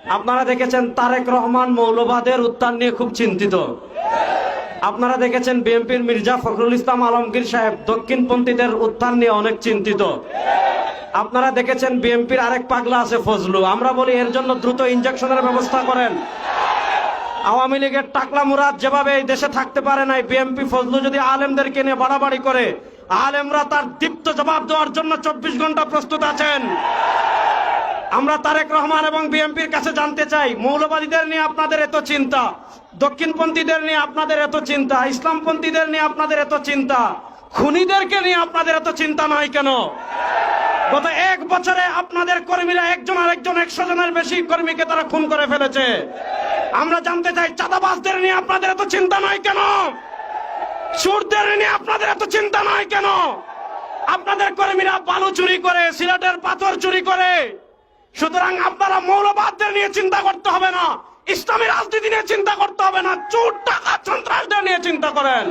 আপনারা দেখেছেন তারেক রহমান মৌলবাদের উত্থান নিয়ে খুব চিন্তিত। আপনারা দেখেছেন বিএনপির মির্জা ফখরুল ইসলাম আলমগীর সাহেব দক্ষিণপন্থীদের উত্থান নিয়ে অনেক চিন্তিত। আপনারা দেখেছেন বিএনপির আরেক পাগলা আছে ফজলু, আমরা বলি এর জন্য দ্রুত ইনজেকশনের ব্যবস্থা করেন। আওয়ামী লীগের টাকলা মুরাদ যেভাবে এই দেশে থাকতে পারে নাই, বিএনপি ফজলু যদি আলেমদেরকে নিয়ে বাড়াবাড়ি করে, আলেমরা তার দীপ্ত জবাব দেওয়ার জন্য 24 ঘন্টা প্রস্তুত আছেন। আমরা তারেক রহমান এবং বিএনপির কাছে জানতে চাই, মৌলবাদীদের নিয়ে আপনাদের এত চিন্তা, দক্ষিণপন্থীদের নিয়ে আপনাদের এত চিন্তা, ইসলামপন্থীদের নিয়ে আপনাদের এত চিন্তা, খুনিদেরকে নিয়ে আপনাদের এত চিন্তা নয় কেন? গত 1 বছরে আপনাদের কর্মীরা একজন আরেকজন 100 জনের বেশি কর্মীকে তারা খুন করে ফেলেছে। আমরা জানতে চাই, চাঁদাবাজদের নিয়ে আপনাদের এত চিন্তা নয় কেন? চোরদের নিয়ে আপনাদের এত চিন্তা নয় কেন? আপনাদের কর্মীরা বালু চুরি করে, সিলেটের পাথর চুরি করে। সুতরাং আপনারা মৌলবাদদের নিয়ে চিন্তা করতে হবে না, ইসলামী রাজনীতি নিয়ে চিন্তা করতে হবে না, চোর টাকা সন্ত্রাসদের নিয়ে চিন্তা করেন।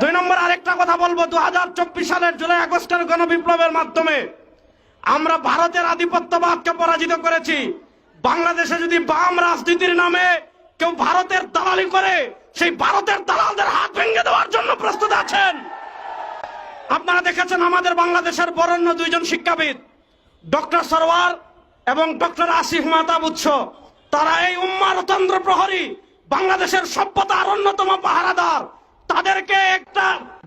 2 নম্বর আরেকটা কথা বলবো, 2024 সালের জুলাই আগস্টের গণবিপ্লবের মাধ্যমে আমরা ভারতের আধিপত্যবাদকে পরাজিত করেছি। বাংলাদেশে যদি বাম রাজনীতির নামে কেউ ভারতের দালালি করে, সেই ভারতের দালালদের হাত ভেঙে দেওয়ার জন্য প্রস্তুত আছেন। আপনারা দেখেছেন আমাদের বাংলাদেশের বরেণ্য 2 জন শিক্ষাবিদ, ডক্টর সরওয়ার এবং ডক্টর আসিফ মাহতাব উৎস, তারা এই উম্মারতন্ত্র প্রহরী, বাংলাদেশের সভ্যতার অন্যতম পাহারাদার। তাদেরকে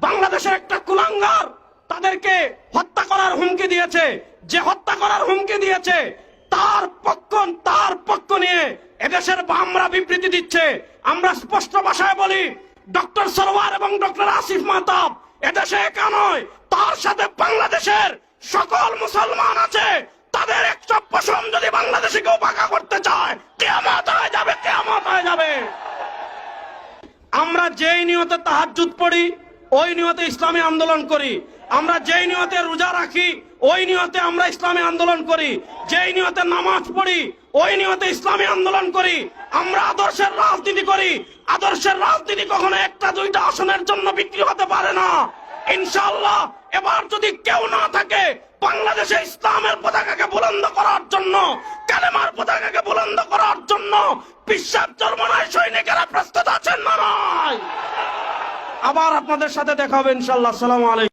বাংলাদেশের একটা কুলাঙ্গার তাদেরকে হত্যা করার হুমকি দিয়েছে। যে হত্যা করার হুমকি দিয়েছে তার পক্ষ নিয়ে এদেশের বামরা বিবৃতি দিচ্ছে। আমরা স্পষ্ট ভাষায় বলি, ডক্টর সরওয়ার এবং ডক্টর আসিফ মাহতাব এদেশে একা নয়, তার সাথে বাংলাদেশের সকল মুসলমান আছে। তাদের একটা পশম যদি বাংলাদেশে কেউ বাঁকা করতে চায়, কিয়ামত হয়ে যাবে, কিয়ামত হয়ে যাবে। আমরা যেই নিয়তে তাহাজ্জুদ পড়ি, ওই নিয়তে ইসলামী আন্দোলন করি। আমরা যেই নিয়তে রোজা রাখি, ওই নিয়তে আমরা ইসলামী আন্দোলন করি। যেই নিয়তে নামাজ পড়ি, ওই নিয়তে ইসলামী আন্দোলন করি। আমরা আদর্শের রাজনীতি করি। আদর্শের রাজনীতি কখনো 1-2টা আসনের জন্য বিক্রি হতে পারে না। ইনশাআল্লাহ এবার যদি কেউ না থাকে বাংলাদেশে ইসলামের পতাকাকে বুলন্দ করার জন্য, কালেমার পতাকাকে বুলন্দ করার জন্য, বিশ্বাস চরমনায় সৈনিকেরা প্রস্তুত আছেন না নয়? আবার আপনাদের সাথে দেখা হবে ইনশাআল্লাহ। আসসালামু আলাইকুম।